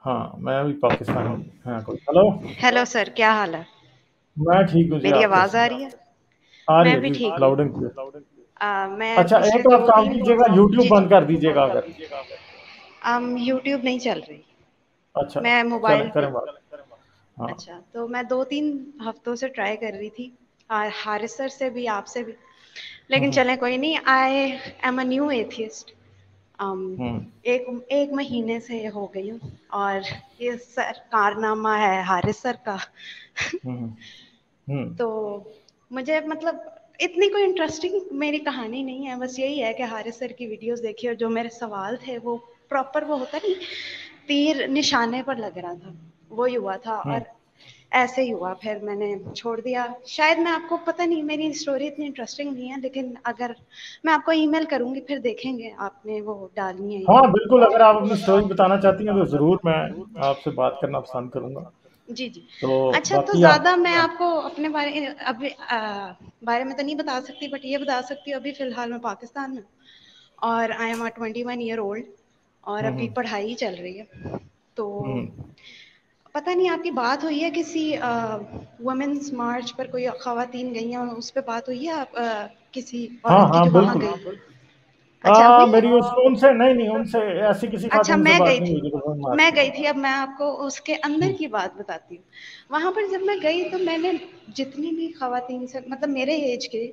हाँ, मैं अभी पाकिस्तानी। हाँ, कोई हेलो। हेलो सर, क्या हाल है? मैं ठीक हूँ जी, मेरी आप आवाज़ कैसे आ हैं? रही है? आ रही मैं है भी जी, ठीक लाउड हूँ। And clear. मैं अच्छा, पिछले एक आप काम 2-3 कीजिएगा, यूट्यूब जी, बंद जी। कर दीजिएगा अगर। यूट्यूब नहीं चल रही। अच्छा, मैं चलें मोबाइल पे करें बात। हाँ। अच्छा, तो मैं 2-3 हफ्तों से ट्राई कर रही थी। हारिस सर से भी, आपसे भी। हुँ, लेकिन हुँ, चलें, कोई नहीं। I am a new atheist. Um, हुँ, एक एक महीने से हो गई हूँ। और ये सर कारनामा है हारिस सर का। हुँ, हुँ, हुँ, तो मुझे मतलब इतनी कोई इंटरेस्टिंग मेरी कहानी नहीं है, बस यही है कि हारिस सर की वीडियोस देखी और जो मेरे सवाल थे वो प्रॉपर, वो होता नहीं, तीर निशाने पर लग रहा था, वो ही हुआ था। हुँ। और ऐसे ही हुआ, फिर मैंने छोड़ दिया। शायद मैं आपको, पता नहीं, मेरी स्टोरी इतनी इंटरेस्टिंग नहीं है, लेकिन अगर मैं आपको ईमेल करूंगी, फिर देखेंगे आपने वो डालनी है या हाँ, नहीं। बिल्कुल, अगर आप अपनी स्टोरी बताना चाहती हैं तो ज़रूर मैं आपसे बात करना पसंद करूँगा। जी, जी। तो अच्छा, तो बाकी आप। ज़्यादा मैं आपको अपने बारे में तो नहीं बता सकती, बट ये बता सकती हूँ, अभी फ़िलहाल मैं पाकिस्तान में हूँ और आई एम अ 21 ईयर ओल्ड, और हुँ, अभी हुँ, पढ़ाई चल रही है। तो हुँ। पता नहीं आपकी बात हुई है किसी वुमेन्स मार्च पर, कोई ख़वातीन गई हैं, उस पे बात हुई है आप किसी हाँ, औरत की हाँ, जो वहाँ बिल्कुल। गई? अच्छा, हुई है? मेरी उस उनसे नहीं, उनसे ऐसी किसी अच्छा, खातून से बात नहीं हुई जो परफॉर्म मार्च मैं में। गई थी, अब मैं आपको उसके अंदर हुँ, की बात बताती हूँ। वहाँ पर जब मैं गई तो मैंने जितनी भी ख़वातीन से, मतलब मेरे एज के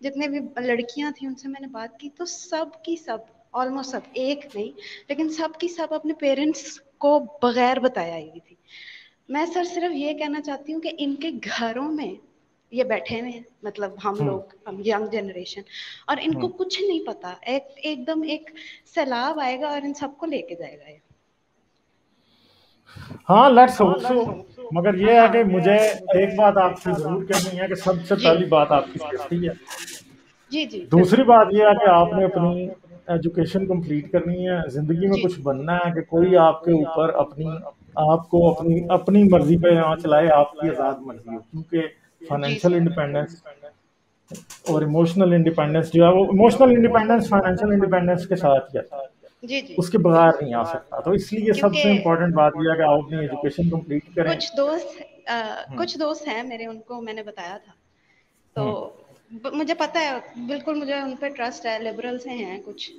जितने भी लड़कियाँ थी, उनसे मैंने बात की, तो सब की सब, ऑलमोस्ट सब, एक नहीं, लेकिन सब की सब अपने पेरेंट्स को बगैर बताए आई हुई थी। मैं सर सिर्फ ये कहना चाहती हूँ कि इनके घरों में ये बैठे हुए हैं, मतलब हुँ, हम यंग जनरेशन, और इनको हुँ। कुछ नहीं पता। एकदम एक सैलाब आएगा और इन सबको लेके जाएगा ये। हाँ, लेट्स होप सो। मगर ये है कि हाँ, मुझे एक बात आपसे ज़रूर कहनी है कि सबसे जी, पहली बात आपकी सेफ्टी है। जी, जी, दूसरी बिल्कुल, बात ये है कि आपने अपनी एजुकेशन कंप्लीट करनी है, ज़िंदगी में जी, कुछ बनना है कि कोई आपके ऊपर आपको अपनी अपनी मर्ज़ी पे ना चलाए, आपकी आज़ाद मर्ज़ी हो। क्योंकि जी फाइनेंशियल सर, इंडिपेंडेंस और इमोशनल इंडिपेंडेंस जो है, वो इमोशनल इंडिपेंडेंस फाइनेंशियल इंडिपेंडेंस के साथ ही आता है। जी, जी। उसके बगैर नहीं आ सकता। तो इसलिए क्योंकि सबसे इम्पोर्टेंट बात ये है कि आप अपनी एजुकेशन कंप्लीट करें। हुँ, कुछ दोस्त हैं मेरे, उनको मैंने बताया था। तो हुँ, मुझे पता है, बिल्कुल मुझे उन पे ट्रस्ट है, लिबरल से हैं कुछ।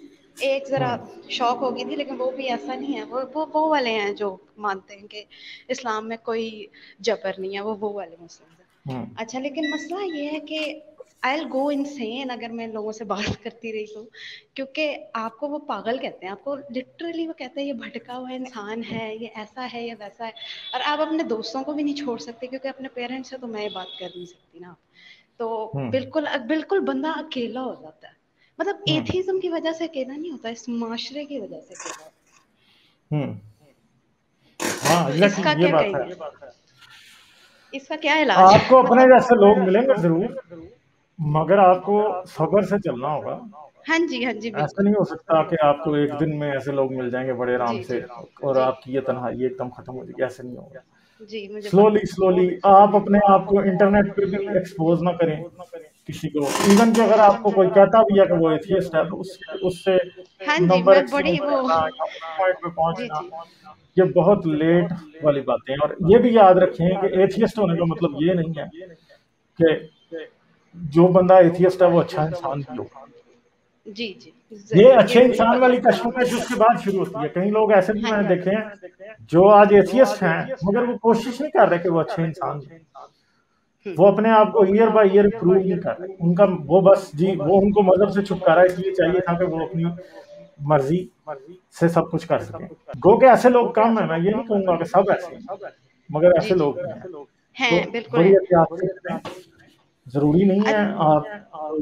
एक जरा हुँ, शौक हो गई थी, लेकिन वो भी ऐसा नहीं है, वो वाले हैं जो मानते हैं कि इस्लाम में कोई जबर नहीं है, वो वाले मुस्लिम हैं। हुँ, अच्छा, लेकिन मसला ये है कि आई विल गो इनसेन अगर मैं लोगों से बात करती रही तो, क्योंकि आपको वो पागल कहते हैं, आपको लिटरली वो कहते हैं ये भटका हुआ इंसान है, ये ऐसा है, ये वैसा है। और आप अपने दोस्तों को भी नहीं छोड़ सकते, क्योंकि अपने पेरेंट्स से तो मैं ये बात कर नहीं सकती ना। तो हुँ, बिल्कुल बिल्कुल बंदा अकेला हो जाता है। मतलब हुँ, एथिज्म की वजह से अकेला नहीं होता, इस माशरे की वजह से अकेला होता हुँ। हाँ, है। तो एग्ज़ैक्टली इसका ये क्या बात है। कहेंगे? इसका क्या इलाज है? आपको अपने मतलब जैसे लोग मिलेंगे ज़रूर, मगर आपको सब्र से चलना होगा। हाँ जी, हाँ जी, ऐसा बिल्कुल। नहीं हो सकता कि आपको एक दिन में ऐसे लोग मिल जाएँगे बड़े आराम जी, से जी, और जी, आपकी ये तन्हाई एकदम खत्म हो जाएगी, ऐसे नहीं होगा। जी, मुझे पता स्लोली, है। स्लोली आप अपने आप को इंटरनेट पे भी एक्सपोज़ ना करें किसी को। इवन कि अगर आपको कोई कहता भी है कि वो एथियस्ट है, तो उससे हाँ जी, नंबर मैं एक्सचेंज बड़ी वो करना या उस पॉइंट पे जी, पहुँचना, जी। ये बहुत लेट वाली बातें हैं। और ये भी याद रखें कि एथियस्ट होने का मतलब ये नहीं है कि जो बंदा एथियस्ट है वो अच्छा इंसान भी हो। जी, जी, ये ज़रूर, ये अच्छे मुझे इंसान पता वाली है। कश्मकश उसके बाद शुरू होती है। कई लोग ऐसे भी हाँ मैंने जी। देखे हैं जो आज एथियस्ट हैं, मगर वो कोशिश नहीं कर रहे कि वो अच्छे इंसान हैं। हुँ। वो अपने आप को ईयर बाय ईयर प्रूव नहीं कर रहे। उनका वो बस जी, वो उनको मज़हब से छुटकारा इसलिए चाहिए था कि वो अपनी मर्ज़ी से सब कुछ कर सकें। गो के ऐसे लोग कम हैं, मैं ये नहीं कहूँगा कि सब ऐसे हैं, मगर जी, ऐसे जी। लोग भी हैं। तो हैं, बिल्कुल बड़ी हैं। एहतियात से चलें। ज़रूरी नहीं है अ आप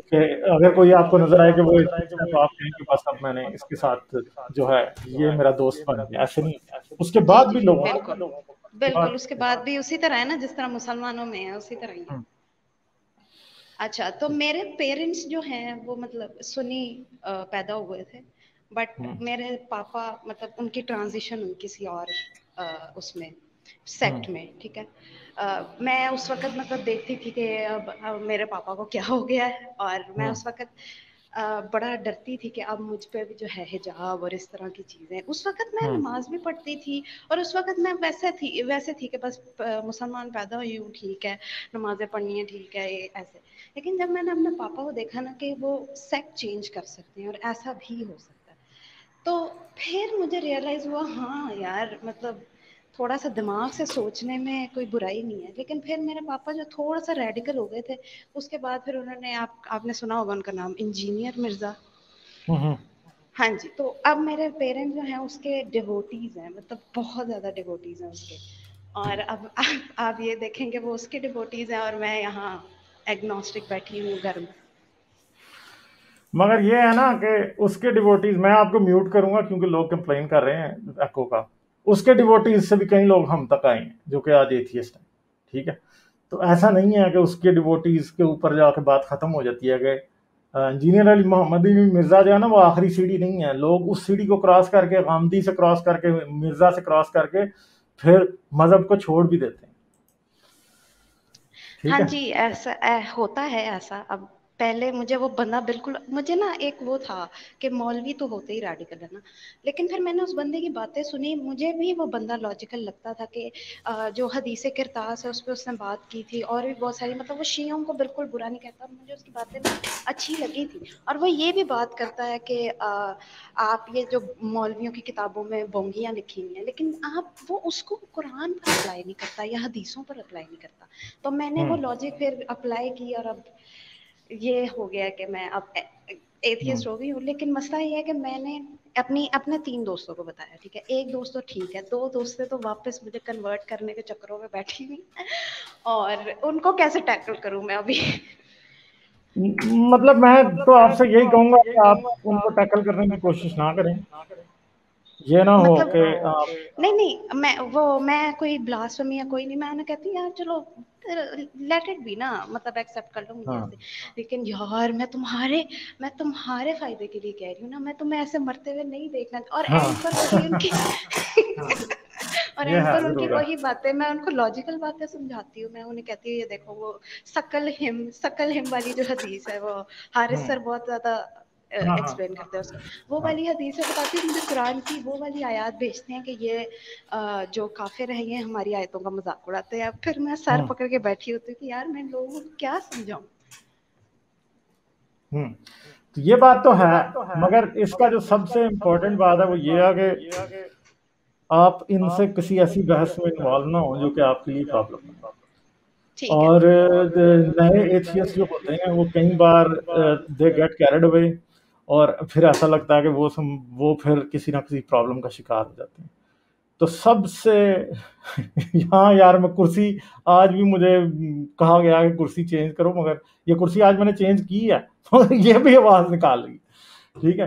कि अगर कोई आपको नज़र आए कि वो एथियस्ट है, तो आप कहें कि बस अब मैंने इसके साथ जो है, ये मेरा दोस्त बन गया, ऐसे नहीं। उसके जी, बाद जी, भी लोगों को बिल्कुल। उसके बिल्कुल, बाद। उसके बाद भी उसी तरह है ना, जिस तरह मुसलमानों में है, उसी तरह ही है। हुँ, अच्छा, तो मेरे पेरेंट्स जो हैं वो मतलब सुन्नी पैदा हुए थे, बट हुँ, मेरे पापा, मतलब उनकी ट्रांज़िशन हुई किसी और उसमें, हुँ, सेक्ट में, ठीक है? मैं उस वक़्त मतलब देखती थी कि अब मेरे पापा को क्या हो गया है, और मैं हुँ, उस वक़्त बड़ा डरती थी कि अब मुझ पे भी जो है हिजाब और इस तरह की चीज़ें, उस वक़्त मैं नमाज़ भी पढ़ती थी और उस वक़्त मैं वैसे थी कि बस मुसलमान पैदा हुई हूँ, ठीक है, नमाज़ें पढ़नी है, ठीक है, ये ऐसे। लेकिन जब मैंने अपने पापा को देखा ना कि वो सेक्ट चेंज कर सकते हैं और ऐसा भी हो सकता है, तो फिर मुझे रियलाइज़ हुआ हाँ यार, मतलब थोड़ा सा दिमाग से सोचने में कोई बुराई नहीं है। लेकिन फिर मेरे पापा जो थोड़ा सा रेडिकल हो गए थे, उसके बाद फिर उन्होंने, आपने सुना होगा उनका नाम, इंजीनियर मिर्ज़ा। हम्म। हाँ जी, तो अब मेरे पेरेंट्स जो हैं उसके डिवोटीज हैं, मतलब बहुत ज़्यादा डिवोटीज हैं उसके। और अब आप ये देखेंगे वो उसके डिवोटीज हैं और मैं यहाँ एग्नोस्टिक बैठी हूँ घर में। मगर ये है ना कि उसके डिवोटीज, मैं आपको म्यूट करूंगा क्योंकि लोग कंप्लेन कर रहे हैं एको का। उसके डिवोटीज से भी कई लोग हम तक आए हैं जो कि आज एथियस्ट हैं, ठीक है। तो ऐसा नहीं है कि उसके डिवोटीज के ऊपर जाके बात खत्म हो जाती है कि इंजीनियर अली मोहम्मद मिर्जा जो है ना वो आखिरी सीढ़ी नहीं है। लोग उस सीढ़ी को क्रॉस करके, गामदी से क्रॉस करके, मिर्जा से क्रॉस करके फिर मजहब को छोड़ भी देते हैं, ठीक हाँ है। जी, ऐसा होता है ऐसा। अब पहले मुझे वो बंदा बिल्कुल, मुझे ना एक वो था कि मौलवी तो होते ही रेडिकल है ना। लेकिन फिर मैंने उस बंदे की बातें सुनी, मुझे भी वो बंदा लॉजिकल लगता था कि जो हदीस किरतास है उस पर उसने बात की थी और भी बहुत सारी, मतलब वो शियों को बिल्कुल बुरा नहीं कहता, मुझे उसकी बातें ना अच्छी लगी थी। और वो ये भी बात करता है कि आप ये जो मौलवियों की किताबों में बोंगियाँ लिखी हुई हैं, लेकिन आप वो उसको कुरान पर अप्लाई नहीं करता या हदीसों पर अप्लाई नहीं करता। तो मैंने वो हम्म। लॉजिक फिर अप्लाई की और अब ये हो गया कि मैं अब हम्म। एथियस्ट हो गई हूँ। लेकिन मसला ये है कि मैंने अपने 3 दोस्तों को बताया, ठीक है, एक दोस्त तो ठीक है, 2 दोस्तें तो वापस मुझे कन्वर्ट करने के चक्करों में बैठी हुई और उनको कैसे टैकल करूँ मैं अभी। मतलब मैं तो आपसे यही कहूंगा कि आप उनको टैकल करने की कोशिश ना करें। ये ना हो मतलब कि आप नहीं नहीं, मैं कोई ब्लास्फेमी या कोई नहीं, मैं उन्हें कहती हूँ यार चलो लेट इट बी ना, मतलब एक्सेप्ट कर लो मुझे हाँ ऐसे। लेकिन यार मैं तुम्हारे फायदे के लिए कह रही हूँ ना, मैं तुम्हें ऐसे मरते हुए नहीं देखना। और हाँ एंड पर वही उनकी और ये एंड है पर उनकी जरूर है। वही बातें, मैं उनको लॉजिकल बातें समझाती हूँ। मैं उन्हें कहती हूँ ये देखो वो सकल हिम वाली जो हदीस है, वो हारिस हम्म। सर बहुत ज्यादा हाँ हाँ एक्सप्लेन करते हैं उसको। वो हाँ। वाली हदीस है, बताती हूँ, मुझे कुरान की वो वाली आयत भेजते हैं कि ये जो काफिर है ये हमारी आयतों का मजाक उड़ाते हैं। फिर मैं सर हम्म। पकड़ के बैठी होती हूँ कि यार मैं लोगों को क्या समझाऊं। हम्म। तो ये बात तो है, मगर इसका जो सबसे इम्पोर्टेंट बात है वो ये है कि आप इनसे किसी ऐसी बहस में इन्वॉल्व ना हो जो कि आपके लिए प्रॉब्लम बने। ठीक है। और नए एथियस्ट जो होते हैं वो कई बार दे गेट कैरिड अवे, और फिर ऐसा लगता है कि वो फिर किसी ना किसी प्रॉब्लम का शिकार हो जाते हैं। तो सबसे हाँ यार, मैं कुर्सी, आज भी मुझे कहा गया कि कुर्सी चेंज करो, मगर ये कुर्सी आज मैंने चेंज की है मगर ये भी आवाज निकाल रही है, ठीक है।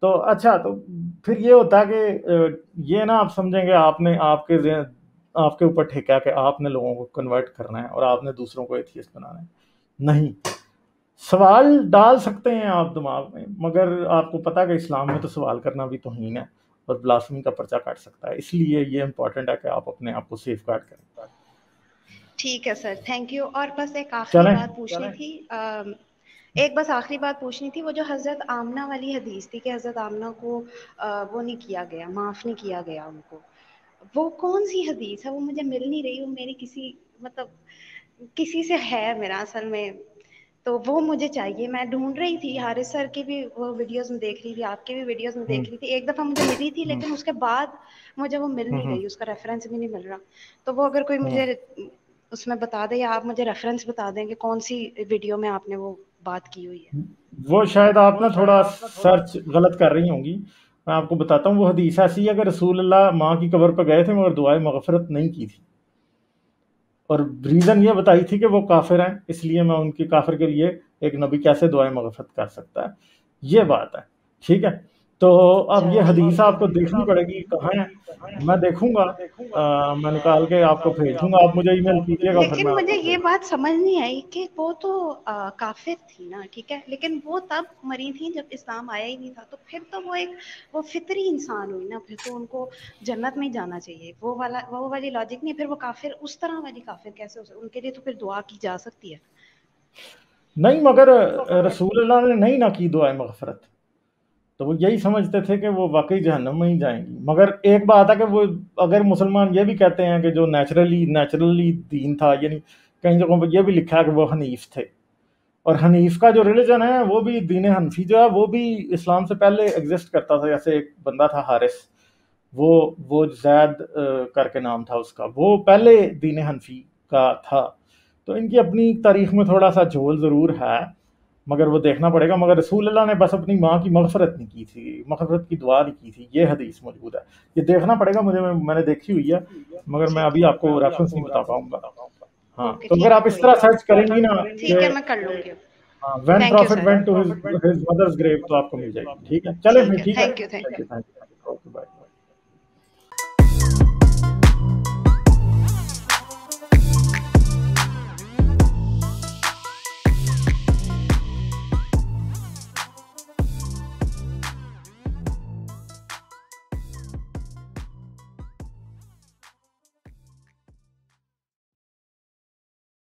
तो अच्छा, तो फिर ये होता है कि ये ना आप समझेंगे आपने आपके ऊपर ठेका है कि आपने लोगों को कन्वर्ट करना है और आपने दूसरों को एथियस्ट बनाना है। नहीं, सवाल डाल सकते हैं आप दिमाग में, मगर आपको पता है कि इस्लाम में तो सवाल करना भी तौहीन है और ब्लास्फेमी का पर्चा काट सकता है। इसलिए ये इंपॉर्टेंट है कि आप अपने आप को सेफ गार्ड करें। ठीक है सर, थैंक यू। और बस एक आखिरी चलें। बात पूछनी थी, एक बस आखिरी बात पूछनी थी। वो जो हज़रत आमना वाली हदीस थी कि हज़रत आमना को वो नहीं किया गया, माफ़ नहीं किया गया उनको, वो कौन सी हदीस है? वो मुझे मिल नहीं रही। वो मेरी किसी, मतलब किसी से है मेरा असल में, तो वो मुझे चाहिए। मैं ढूंढ रही थी, हारिस सर की भी वो वीडियोस में देख रही थी, आपके भी वीडियोस में हम्म। देख रही थी, एक दफ़ा मुझे मिली थी हम्म। लेकिन उसके बाद मुझे वो मिल नहीं हम्म। रही, उसका रेफरेंस भी नहीं मिल रहा। तो वो अगर कोई हम्म। मुझे उसमें बता दे या आप मुझे रेफरेंस बता देंगे कौन सी वीडियो में आपने वो बात की हुई है। वो शायद आप ना थोड़ा सर्च गलत कर रही होंगी। मैं आपको बताता हूँ, वो हदीस ऐसी है कि रसूल अल्लाह माँ की कब्र पर गए थे मगर दुआए मगफरत नहीं की थी, और रीजन ये बताई थी कि वो काफिर हैं, इसलिए मैं उनकी काफिर के लिए एक नबी कैसे दुआए मगफरत कर सकता है। ये बात है, ठीक है। तो अब ये चलिए हदीस आपको देखनी पड़ेगी, कहाँ है मैं देखूंगा, मैं निकाल के आपको भेज दूंगा, आप मुझे ईमेल कीजिएगा, फिर लेकिन मैं मुझे आपको ये भेज। बात समझ नहीं आई कि वो तो काफिर थी ना, ठीक है, लेकिन वो तब मरी थी जब इस्लाम आया ही नहीं था। तो फिर तो वो फितरी इंसान हुई ना, फिर तो उनको जन्नत में ही जाना चाहिए। वो वाली लॉजिक नहीं, फिर वो काफिर, उस तरह वाली काफिर कैसे हो सकती? उनके लिए तो फिर दुआ की जा सकती है। नहीं, मगर रसूलुल्लाह ने नहीं ना की दुआए मगफरत, तो वो यही समझते थे कि वो वाकई जहन्नम में ही जाएंगी। मगर एक बात है कि वो, अगर मुसलमान ये भी कहते हैं कि जो नेचुरली दीन था, यानी कई जगहों पर यह भी लिखा है कि वो हनीफ थे, और हनीफ का जो रिलीजन है वो भी दीन हनफी जो है वो भी इस्लाम से पहले एग्जिस्ट करता था। जैसे एक बंदा था हारिस, वो जैद करके नाम था उसका, वो पहले दीन हनफी का था। तो इनकी अपनी तारीख में थोड़ा सा झोल ज़रूर है, मगर वो देखना पड़ेगा। मगर रसूल अल्लाह ने बस अपनी माँ की मगफरत नहीं की थी, मगफरत की दुआ नहीं की थी, ये हदीस मौजूद है। ये देखना पड़ेगा मुझे, मैंने देखी हुई है, मगर मैं ठीक अभी है, आपको रेफरेंस नहीं बता पाऊंगा। हाँ, ओके, तो अगर ठीक है, आप इस कोई तरह सर्च करेंगी ना नहीं, कि ठीक है, मैं कर लूंगी। When thank you prophet sir. Went to his mother's grave, तो आपको मिल जाएगी। ठीक है, चले ठीक फिर, है, ठीक है, thank you, thank you. Thank you, okay bye.